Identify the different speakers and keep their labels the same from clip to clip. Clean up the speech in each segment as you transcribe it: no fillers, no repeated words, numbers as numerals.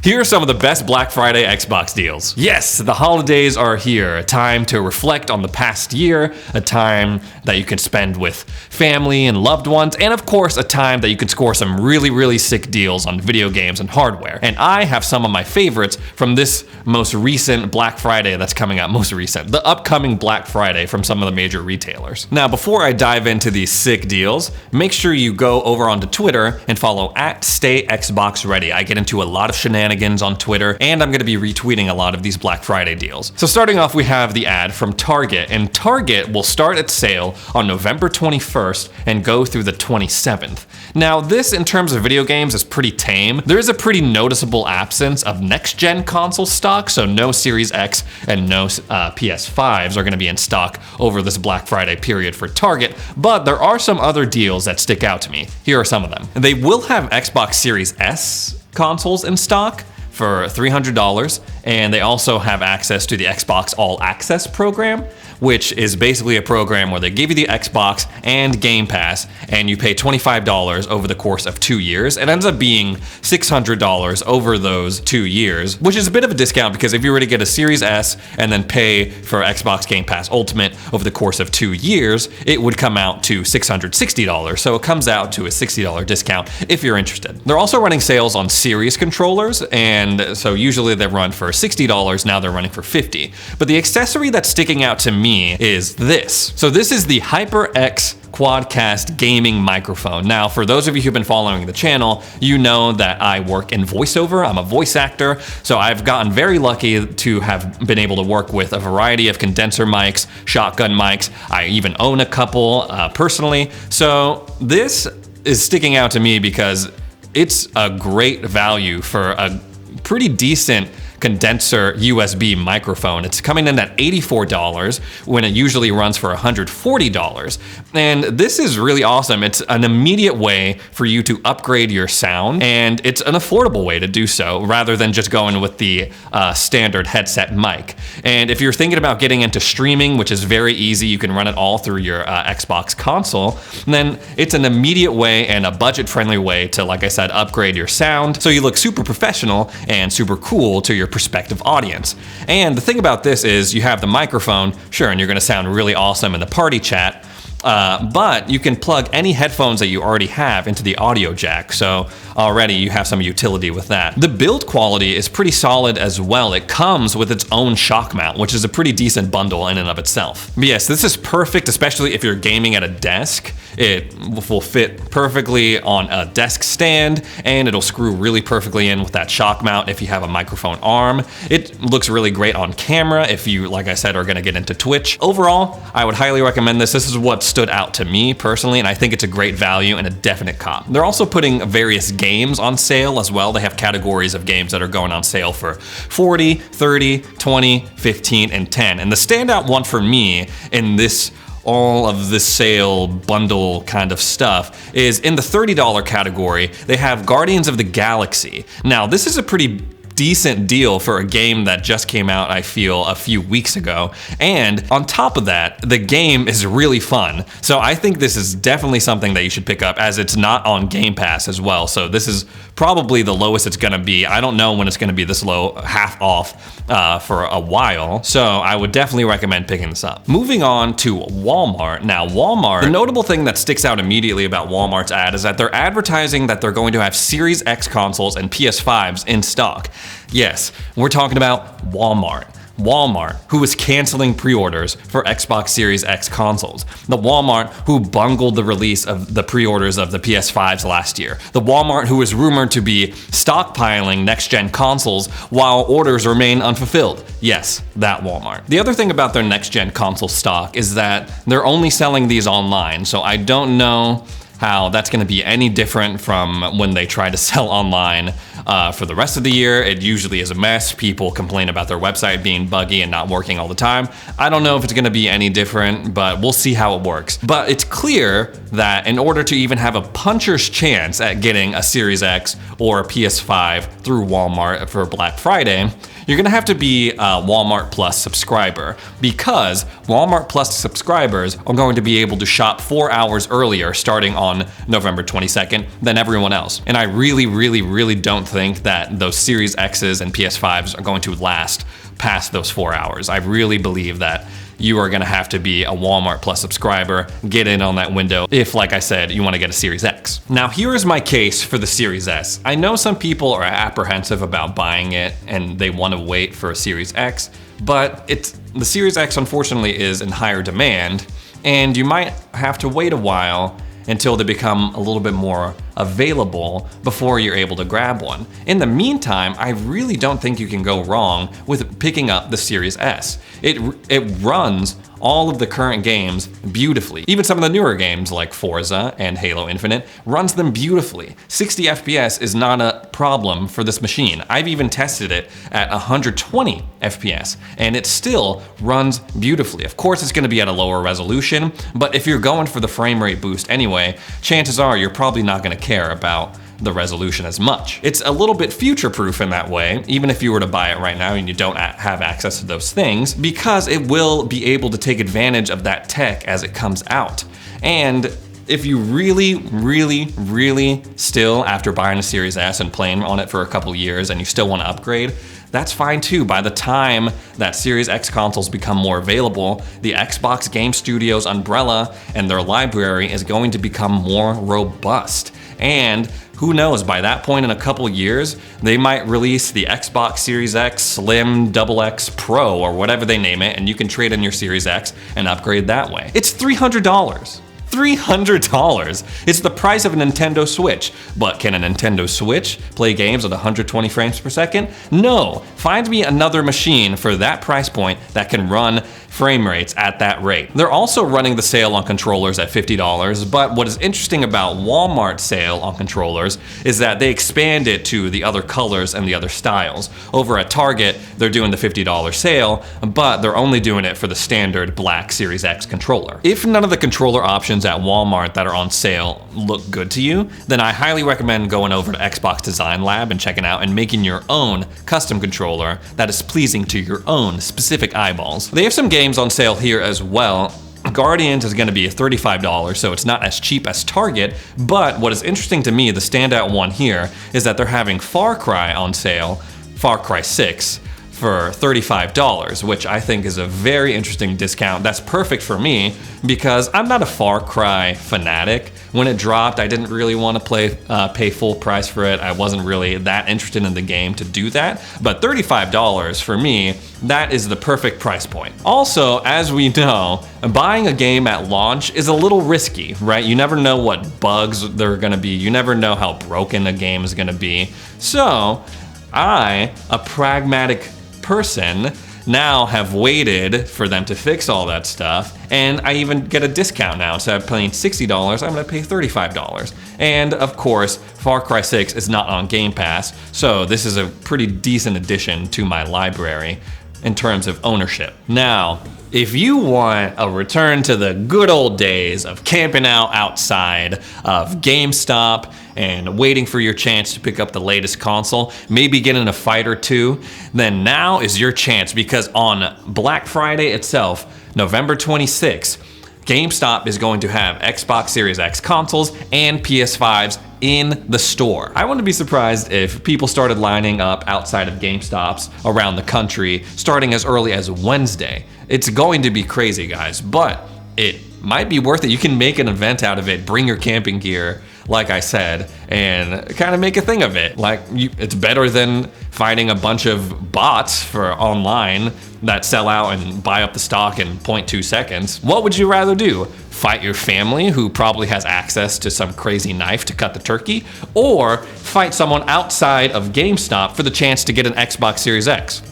Speaker 1: Here are some of the best Black Friday Xbox deals. Yes, the holidays are here, a time to reflect on the past year, a time that you can spend with family and loved ones, and of course, a time that you can score some really sick deals on video games and hardware. And I have some of my favorites from this most recent Black Friday that's coming up, the upcoming Black Friday from some of the major retailers. Now, before I dive into these sick deals, make sure you go over onto Twitter and follow @StayXboxReady. I get into a lot of shenanigans on Twitter, and I'm going to be retweeting a lot of these Black Friday deals. So starting off, we have the ad from Target, and Target will start its sale on November 21st and go through the 27th. Now, this in terms of video games is pretty tame. There is a pretty noticeable absence of next-gen console stock, so no Series X and no PS5s are going to be in stock over this Black Friday period for Target, but there are some other deals that stick out to me. Here are some of them. They will have Xbox Series S consoles in stock for $300, and they also have access to the Xbox All Access program, which is basically a program where they give you the Xbox and Game Pass, and you pay $25 over the course of 2 years. It ends up being $600 over those 2 years, which is a bit of a discount because if you were to get a Series S and then pay for Xbox Game Pass Ultimate over the course of 2 years, it would come out to $660. So it comes out to a $60 discount if you're interested. They're also running sales on Series controllers, and so usually they run for $60, now they're running for $50. But the accessory that's sticking out to me is this. So this is the HyperX Quadcast gaming microphone. Now, for those of you who've been following the channel, you know that I work in voiceover. I'm a voice actor, so I've gotten very lucky to have been able to work with a variety of condenser mics, shotgun mics. I even own a couple personally. So this is sticking out to me because it's a great value for a pretty decent condenser USB microphone. It's coming in at $84 when it usually runs for $140. And this is really awesome. It's an immediate way for you to upgrade your sound, and it's an affordable way to do so rather than just going with the standard headset mic. And if you're thinking about getting into streaming, which is very easy, you can run it all through your Xbox console, then it's an immediate way and a budget-friendly way to, like I said, upgrade your sound so you look super professional and super cool to your prospective audience. And the thing about this is you have the microphone, sure, and you're gonna sound really awesome in the party chat, but you can plug any headphones that you already have into the audio jack, so already you have some utility with that. The build quality is pretty solid as well. It comes with its own shock mount, which is a pretty decent bundle in and of itself. But yes, this is perfect, especially if you're gaming at a desk. It will fit perfectly on a desk stand, and it'll screw really perfectly in with that shock mount if you have a microphone arm. It looks really great on camera if you, like I said, are gonna get into Twitch. Overall, I would highly recommend this. This is what stood out to me personally, and I think it's a great value and a definite cop. They're also putting various games on sale as well. They have categories of games that are going on sale for 40, 30, 20, 15, and 10. And the standout one for me in this all of this sale bundle kind of stuff is in the $30 category, they have Guardians of the Galaxy. Now, this is a pretty decent deal for a game that just came out, I feel, a few weeks ago. And on top of that, the game is really fun. So I think this is definitely something that you should pick up, as it's not on Game Pass as well. So this is probably the lowest it's gonna be. I don't know when it's gonna be this low, half off for a while. So I would definitely recommend picking this up. Moving on to Walmart. Now, Walmart, the notable thing that sticks out immediately about Walmart's ad is that they're advertising that they're going to have Series X consoles and PS5s in stock. Yes, we're talking about Walmart. Walmart, who is canceling pre-orders for Xbox Series X consoles. The Walmart who bungled the release of the pre-orders of the PS5s last year. The Walmart who is rumored to be stockpiling next-gen consoles while orders remain unfulfilled. Yes, that Walmart. The other thing about their next-gen console stock is that they're only selling these online, so I don't know how that's gonna be any different from when they try to sell online for the rest of the year. It usually is a mess. People complain about their website being buggy and not working all the time. I don't know if it's gonna be any different, but we'll see how it works. But it's clear that in order to even have a puncher's chance at getting a Series X or a PS5 through Walmart for Black Friday, you're gonna have to be a Walmart Plus subscriber, because Walmart Plus subscribers are going to be able to shop 4 hours earlier starting on November 22nd than everyone else. And I really don't think that those Series X's and PS5s are going to last past those 4 hours. I really believe that you are gonna have to be a Walmart Plus subscriber, get in on that window if, like I said, you wanna get a Series X. Now, here is my case for the Series S. I know some people are apprehensive about buying it and they wanna wait for a Series X, but the Series X unfortunately is in higher demand, and you might have to wait a while until they become a little bit more available before you're able to grab one. In the meantime, I really don't think you can go wrong with picking up the Series S. It runs all of the current games beautifully. Even some of the newer games like Forza and Halo Infinite runs them beautifully. 60 FPS is not a problem for this machine. I've even tested it at 120 FPS and it still runs beautifully. Of course, it's gonna be at a lower resolution, but if you're going for the frame rate boost anyway, chances are you're probably not gonna care about the resolution as much. It's a little bit future-proof in that way, even if you were to buy it right now and you don't have access to those things, because it will be able to take advantage of that tech as it comes out. And if you really still, after buying a Series S and playing on it for a couple years and you still want to upgrade, that's fine too. By the time that Series X consoles become more available, the Xbox Game Studios umbrella and their library is going to become more robust. And who knows, by that point in a couple years, they might release the Xbox Series X Slim XX Pro or whatever they name it, and you can trade in your Series X and upgrade that way. It's $300. $300. It's the price of a Nintendo Switch. But can a Nintendo Switch play games at 120 frames per second? No. Find me another machine for that price point that can run frame rates at that rate. They're also running the sale on controllers at $50, but what is interesting about Walmart's sale on controllers is that they expand it to the other colors and the other styles. Over at Target, they're doing the $50 sale, but they're only doing it for the standard black Series X controller. If none of the controller options at Walmart that are on sale look good to you, then I highly recommend going over to Xbox Design Lab and checking out and making your own custom controller that is pleasing to your own specific eyeballs. They have some games on sale here as well. Guardians is gonna be $35, so it's not as cheap as Target, but what is interesting to me, the standout one here, is that they're having Far Cry on sale, Far Cry 6, for $35, which I think is a very interesting discount. That's perfect for me because I'm not a Far Cry fanatic. When it dropped, I didn't really want to pay full price for it. I wasn't really that interested in the game to do that, but $35 for me, that is the perfect price point. Also, as we know, buying a game at launch is a little risky, right? You never know what bugs there are gonna be. You never know how broken a game is gonna be. So, I, a pragmatic person, now have waited for them to fix all that stuff, and I even get a discount now. Instead of paying $60, I'm gonna pay $35. And of course, Far Cry 6 is not on Game Pass, so this is a pretty decent addition to my library in terms of ownership. Now, if you want a return to the good old days of camping out outside of GameStop and waiting for your chance to pick up the latest console, maybe get in a fight or two, then now is your chance, because on Black Friday itself, November 26th, GameStop is going to have Xbox Series X consoles and PS5s in the store. I wouldn't be surprised if people started lining up outside of GameStops around the country starting as early as Wednesday. It's going to be crazy, guys, but it might be worth it. You can make an event out of it, bring your camping gear, like I said, and kind of make a thing of it. It's better than finding a bunch of bots for online that sell out and buy up the stock in 0.2 seconds. What would you rather do? Fight your family who probably has access to some crazy knife to cut the turkey, or fight someone outside of GameStop for the chance to get an Xbox Series X?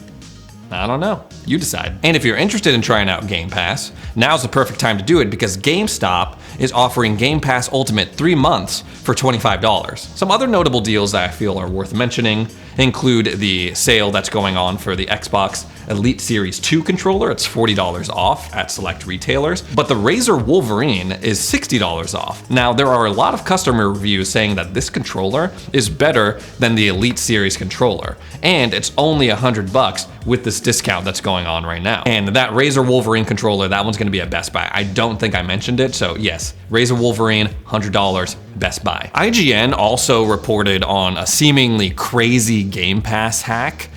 Speaker 1: I don't know. You decide. And if you're interested in trying out Game Pass, now's the perfect time to do it because GameStop is offering Game Pass Ultimate 3 months for $25. Some other notable deals that I feel are worth mentioning include the sale that's going on for the Xbox Elite Series 2 controller. It's $40 off at select retailers, but the Razer Wolverine is $60 off. Now, there are a lot of customer reviews saying that this controller is better than the Elite Series controller, and it's only $100 with this discount that's going on right now. And that Razer Wolverine controller, that one's gonna be at Best Buy. I don't think I mentioned it, so yes, Razer Wolverine, $100, Best Buy. IGN also reported on a seemingly crazy Game Pass hack,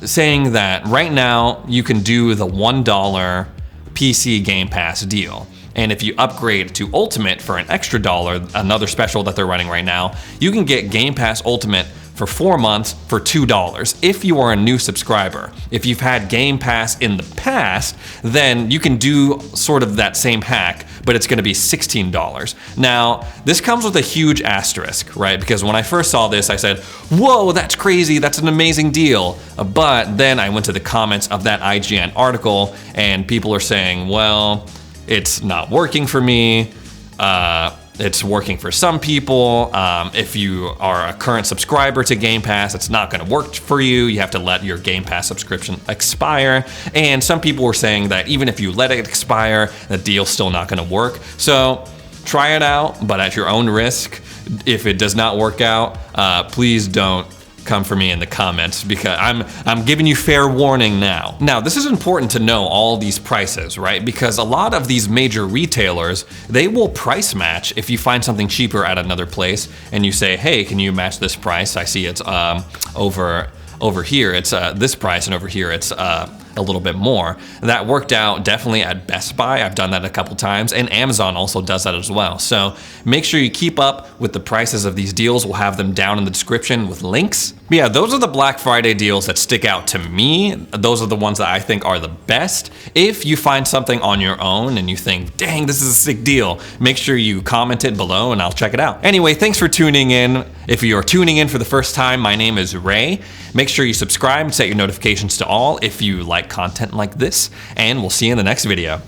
Speaker 1: saying that right now you can do the $1 PC Game Pass deal. And if you upgrade to Ultimate for an extra $1, another special that they're running right now, you can get Game Pass Ultimate for 4 months for $2 if you are a new subscriber. If you've had Game Pass in the past, then you can do sort of that same hack, but it's gonna be $16. Now, this comes with a huge asterisk, right? Because when I first saw this, I said, whoa, that's crazy, that's an amazing deal. But then I went to the comments of that IGN article and people are saying, well, it's not working for me. It's working for some people. If you are a current subscriber to Game Pass, it's not gonna work for you. You have to let your Game Pass subscription expire. And some people were saying that even if you let it expire, the deal's still not gonna work. So try it out, but at your own risk. If it does not work out, please don't come for me in the comments, because I'm giving you fair warning now. Now, this is important to know all these prices, right? Because a lot of these major retailers, they will price match if you find something cheaper at another place and you say, hey, can you match this price? I see it's over here, it's this price, and over here it's a little bit more. That worked out definitely at Best Buy. I've done that a couple times, and Amazon also does that as well. So make sure you keep up with the prices of these deals. We'll have them down in the description with links. But yeah, those are the Black Friday deals that stick out to me. Those are the ones that I think are the best. If you find something on your own and you think, dang, this is a sick deal, make sure you comment it below and I'll check it out. Anyway, thanks for tuning in. If you're tuning in for the first time, my name is Ray. Make sure you subscribe and set your notifications to all if you like content like this, and we'll see you in the next video.